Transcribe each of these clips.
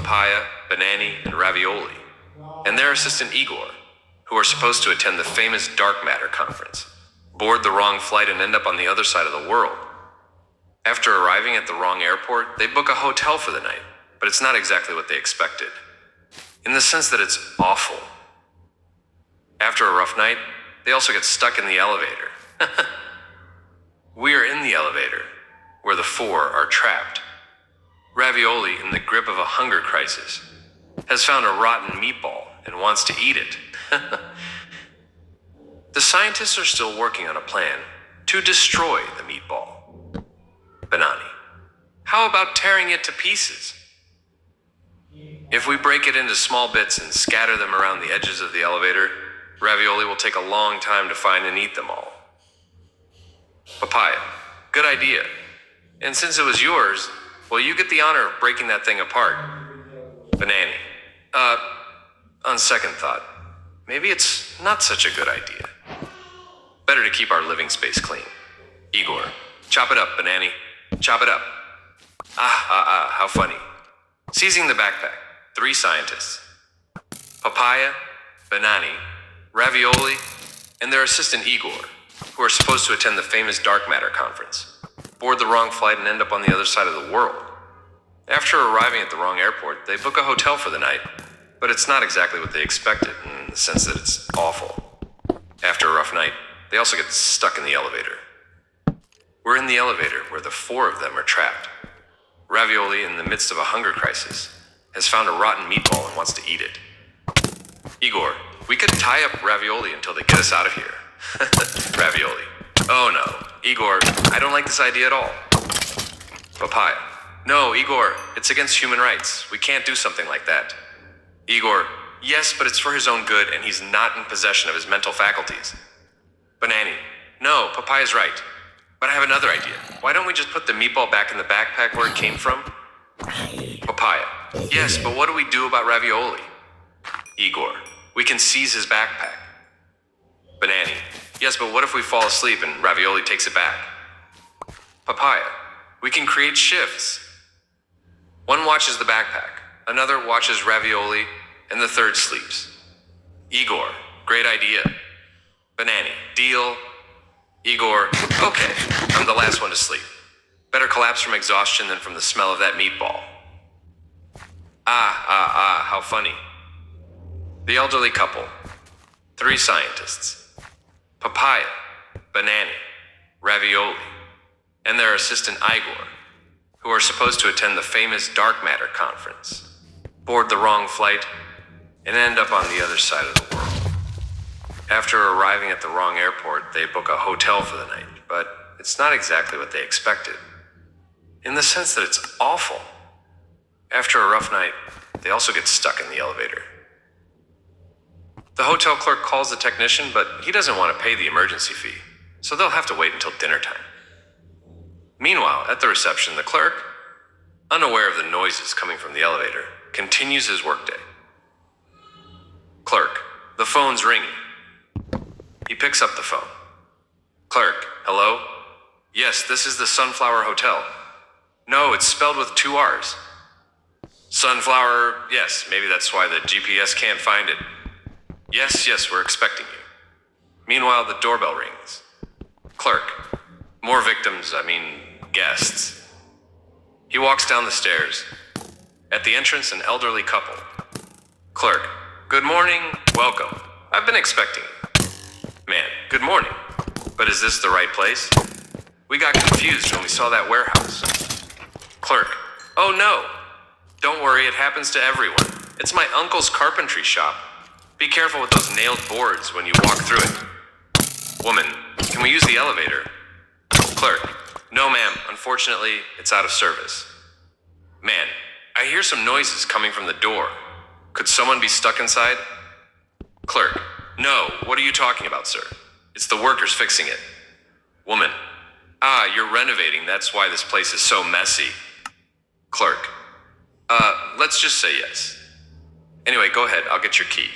Papaia, Banani, and Ravioli, and their assistant Igor, who are supposed to attend the famous dark matter conference, board the wrong flight and end up on the other side of the world. After arriving at the wrong airport, they book a hotel for the night, but it's not exactly what they expected, in the sense that it's awful. After a rough night, they also get stuck in the elevator. We are in the elevator, where the four are trapped. Ravioli, in the grip of a hunger crisis, has found a rotten meatball and wants to eat it. The scientists are still working on a plan to destroy the meatball. Banani, how about tearing it to pieces? If we break it into small bits and scatter them around the edges of the elevator, Ravioli will take a long time to find and eat them all. Papaia, good idea. And since it was yours, well, you get the honor of breaking that thing apart. Banani, on second thought, maybe it's not such a good idea. Better to keep our living space clean. Igor, chop it up, Banani. Chop it up. How funny. Seizing the backpack, 3 scientists. Papaia, Banani, Ravioli, and their assistant Igor, who are supposed to attend the famous dark matter conference, board the wrong flight and end up on the other side of the world. After arriving at the wrong airport, they book a hotel for the night, but it's not exactly what they expected, in the sense that it's awful. After a rough night, they also get stuck in the elevator. We're in the elevator where the 4 of them are trapped. Ravioli, in the midst of a hunger crisis, has found a rotten meatball and wants to eat it. Igor, we could tie up Ravioli until they get us out of here. Ravioli, oh no. Igor, I don't like this idea at all. Papaia, no, Igor, it's against human rights. We can't do something like that. Igor, yes, but it's for his own good and he's not in possession of his mental faculties. Banani, no, Papaia's right. But I have another idea. Why don't we just put the meatball back in the backpack where it came from? Papaia, yes, but what do we do about Ravioli? Igor, we can seize his backpack. Banani, yes, but what if we fall asleep and Ravioli takes it back? Papaia, we can create shifts. One watches the backpack, another watches Ravioli, and the third sleeps. Igor, great idea. Banani, deal. Igor, okay, I'm the last one to sleep. Better collapse from exhaustion than from the smell of that meatball. How funny. The elderly couple, 3 scientists. Papaia, Banani, Ravioli, and their assistant Igor, who are supposed to attend the famous dark matter conference, board the wrong flight, and end up on the other side of the world. After arriving at the wrong airport, they book a hotel for the night, but it's not exactly what they expected, in the sense that it's awful. After a rough night, they also get stuck in the elevator. The hotel clerk calls the technician, but he doesn't want to pay the emergency fee, so they'll have to wait until dinner time. Meanwhile, at the reception, the clerk, unaware of the noises coming from the elevator, continues his workday. Clerk, the phone's ringing. He picks up the phone. Clerk, hello? Yes, this is the Sunflower Hotel. No, it's spelled with 2 R's. Sunflower, yes, maybe that's why the GPS can't find it. Yes, we're expecting you. Meanwhile, the doorbell rings. Clerk, more victims, guests. He walks down the stairs. At the entrance, an elderly couple. Clerk, good morning, welcome. I've been expecting you. Man, good morning. But is this the right place? We got confused when we saw that warehouse. Clerk, oh no. Don't worry, it happens to everyone. It's my uncle's carpentry shop. Be careful with those nailed boards when you walk through it. Woman, can we use the elevator? Clerk, no ma'am, unfortunately, it's out of service. Man, I hear some noises coming from the door. Could someone be stuck inside? Clerk, no, what are you talking about, sir? It's the workers fixing it. Woman, you're renovating, that's why this place is so messy. Clerk, let's just say yes. Anyway, go ahead, I'll get your key.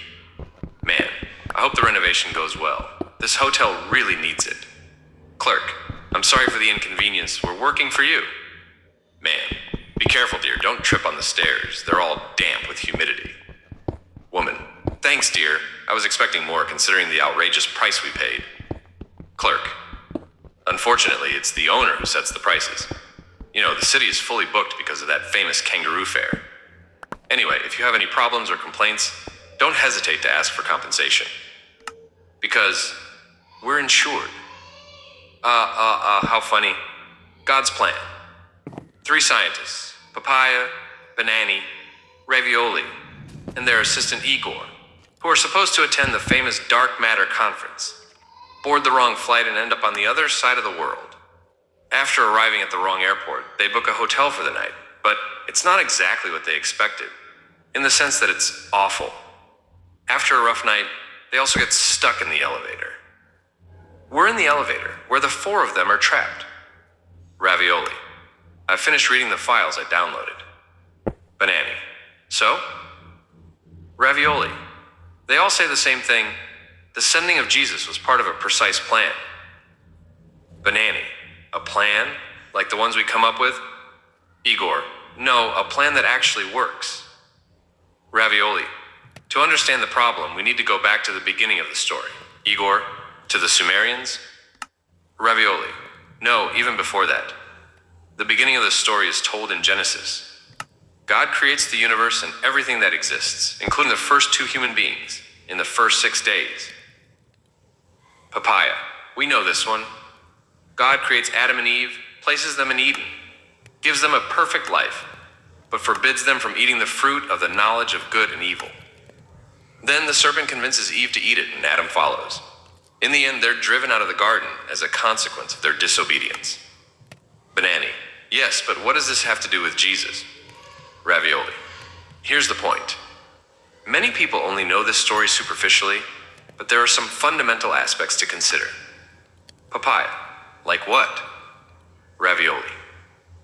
Man, I hope the renovation goes well. This hotel really needs it. Clerk, I'm sorry for the inconvenience, we're working for you. Man, Be careful, dear. Don't trip on the stairs. They're all damp with humidity. Woman. Thanks, dear. I was expecting more considering the outrageous price we paid. Clerk. Unfortunately, it's the owner who sets the prices. You know, the city is fully booked because of that famous kangaroo fair. Anyway, if you have any problems or complaints, don't hesitate to ask for compensation. Because we're insured. How funny. God's plan. 3 scientists, Papaia, Banani, Ravioli, and their assistant Igor, who are supposed to attend the famous dark matter conference, board the wrong flight and end up on the other side of the world. After arriving at the wrong airport, they book a hotel for the night, but it's not exactly what they expected, in the sense that it's awful. After a rough night, they also get stuck in the elevator. We're in the elevator, where the 4 of them are trapped. Ravioli. I finished reading the files I downloaded. Banani. So? Ravioli. They all say the same thing. The sending of Jesus was part of a precise plan. Banani. A plan? Like the ones we come up with? Igor. No, a plan that actually works. Ravioli. To understand the problem, we need to go back to the beginning of the story. Igor. To the Sumerians? Ravioli. No, even before that. The beginning of the story is told in Genesis. God creates the universe and everything that exists, including the first 2 human beings, in the first 6 days. Papaia. We know this one. God creates Adam and Eve, places them in Eden, gives them a perfect life, but forbids them from eating the fruit of the knowledge of good and evil. Then the serpent convinces Eve to eat it, and Adam follows. In the end, they're driven out of the garden as a consequence of their disobedience. Banani. Yes, but what does this have to do with Jesus? Ravioli. Here's the point. Many people only know this story superficially, but there are some fundamental aspects to consider. Papaia. Like what? Ravioli.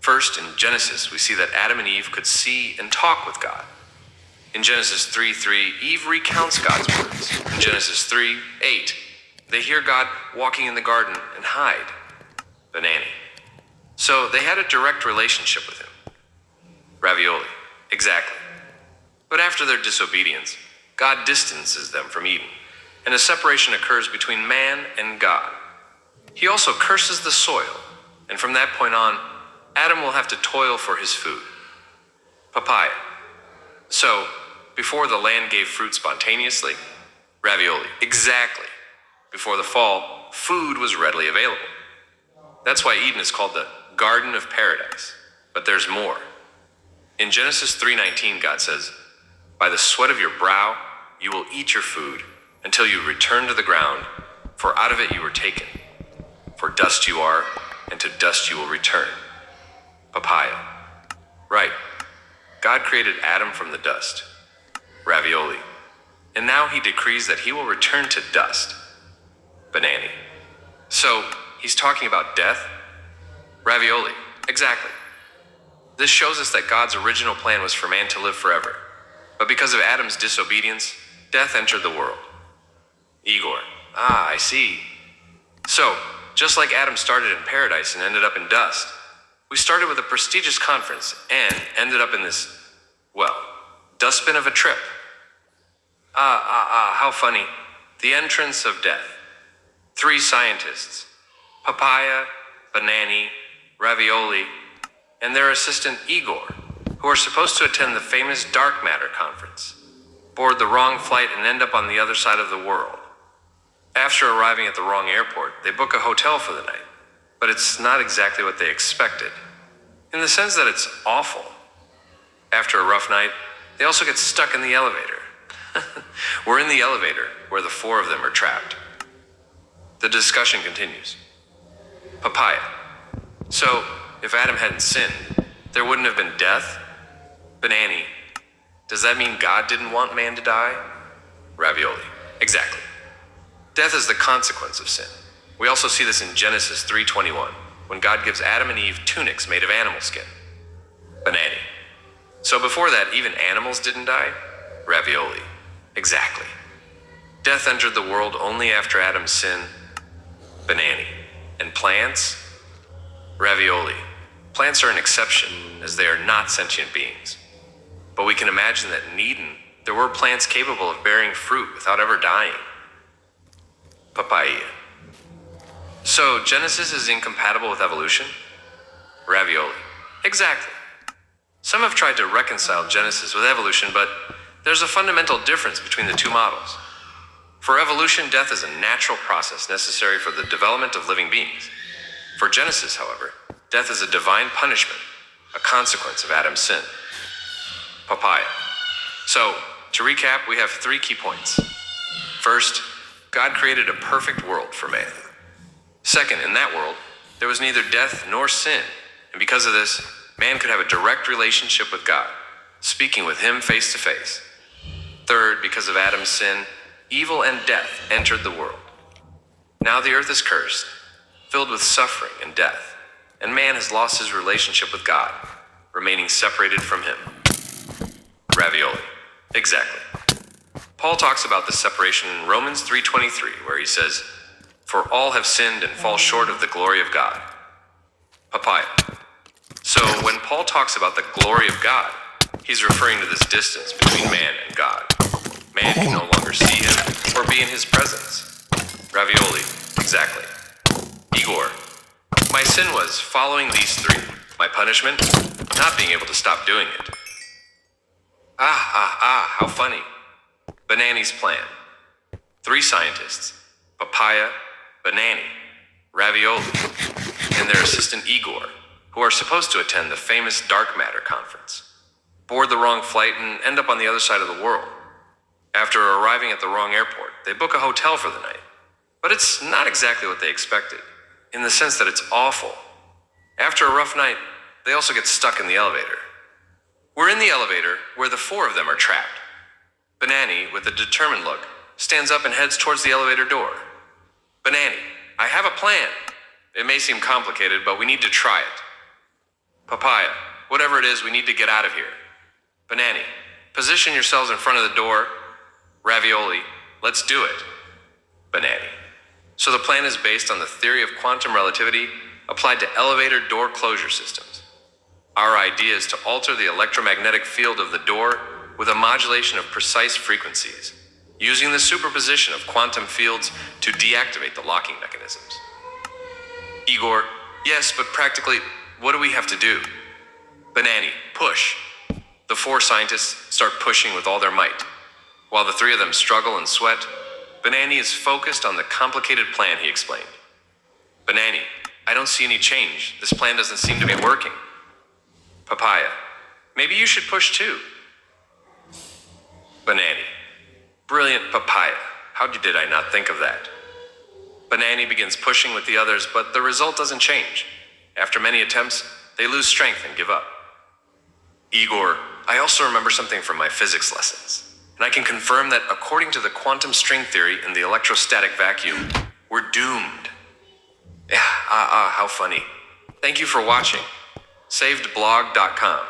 First, in Genesis, we see that Adam and Eve could see and talk with God. In Genesis 3:3, Eve recounts God's words. In Genesis 3:8, they hear God walking in the garden and hide. Banani. So they had a direct relationship with him. Ravioli. Exactly. But after their disobedience, God distances them from Eden, and a separation occurs between man and God. He also curses the soil, and from that point on, Adam will have to toil for his food. Papaia. So, before the land gave fruit spontaneously? Ravioli. Exactly. Before the fall, food was readily available. That's why Eden is called the Garden of Paradise. But there's more. In Genesis 3:19, God says, "By the sweat of your brow, you will eat your food until you return to the ground, for out of it you were taken. For dust you are, and to dust you will return." Papaia. Right. God created Adam from the dust. Ravioli. And now he decrees that he will return to dust. Banani. So, he's talking about death? Ravioli. Exactly. This shows us that God's original plan was for man to live forever. But because of Adam's disobedience, death entered the world. Igor. I see. So, just like Adam started in paradise and ended up in dust, we started with a prestigious conference and ended up in this, well, dustbin of a trip. How funny. The entrance of death. 3 scientists, Papaia, Banani, Ravioli, and their assistant Igor, who are supposed to attend the famous dark matter conference, board the wrong flight and end up on the other side of the world. After arriving at the wrong airport, they book a hotel for the night, but it's not exactly what they expected, in the sense that it's awful. After a rough night, they also get stuck in the elevator. We're in the elevator, where the 4 of them are trapped. The discussion continues. Papaia. So, if Adam hadn't sinned, there wouldn't have been death? Banani. Does that mean God didn't want man to die? Ravioli. Exactly. Death is the consequence of sin. We also see this in Genesis 3:21, when God gives Adam and Eve tunics made of animal skin. Banani. So before that, even animals didn't die? Ravioli. Exactly. Death entered the world only after Adam's sin. Banani. And plants? Ravioli. Plants are an exception, as they are not sentient beings. But we can imagine that in Eden, there were plants capable of bearing fruit without ever dying. Papaia. So, Genesis is incompatible with evolution? Ravioli. Exactly. Some have tried to reconcile Genesis with evolution, but there's a fundamental difference between the two models. For evolution, death is a natural process necessary for the development of living beings. For Genesis, however, death is a divine punishment, a consequence of Adam's sin. Papaia. So, to recap, we have 3 key points. First, God created a perfect world for man. Second, in that world, there was neither death nor sin, and because of this, man could have a direct relationship with God, speaking with him face to face. Third, because of Adam's sin, evil and death entered the world. Now the earth is cursed, filled with suffering and death, and man has lost his relationship with God, remaining separated from him. Ravioli. Exactly. Paul talks about this separation in Romans 3:23, where he says, "For all have sinned and fall short of the glory of God." Papaia. So when Paul talks about the glory of God, he's referring to this distance between man and God. Man can no longer see him or be in his presence. Ravioli. Exactly. Igor. My sin was following these 3. My punishment, not being able to stop doing it. How funny. Banani's plan. 3 scientists, Papaia, Banani, Ravioli, and their assistant Igor, who are supposed to attend the famous dark matter conference, board the wrong flight and end up on the other side of the world. After arriving at the wrong airport, they book a hotel for the night. But it's not exactly what they expected, in the sense that it's awful. After a rough night, they also get stuck in the elevator. We're in the elevator where the 4 of them are trapped. Banani, with a determined look, stands up and heads towards the elevator door. Banani, I have a plan. It may seem complicated, but we need to try it. Papaia, whatever it is, we need to get out of here. Banani, position yourselves in front of the door. Ravioli, let's do it. Banani. So the plan is based on the theory of quantum relativity applied to elevator door closure systems. Our idea is to alter the electromagnetic field of the door with a modulation of precise frequencies, using the superposition of quantum fields to deactivate the locking mechanisms. Igor, yes, but practically, what do we have to do? Banani, push. The 4 scientists start pushing with all their might. While the 3 of them struggle and sweat, Banani is focused on the complicated plan he explained. Banani, I don't see any change. This plan doesn't seem to be working. Papaia, maybe you should push too. Banani, brilliant Papaia. How did I not think of that? Banani begins pushing with the others, but the result doesn't change. After many attempts, they lose strength and give up. Igor, I also remember something from my physics lessons. And I can confirm that according to the quantum string theory in the electrostatic vacuum, we're doomed. How funny. Thank you for watching. SavedBlog.com.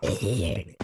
E30.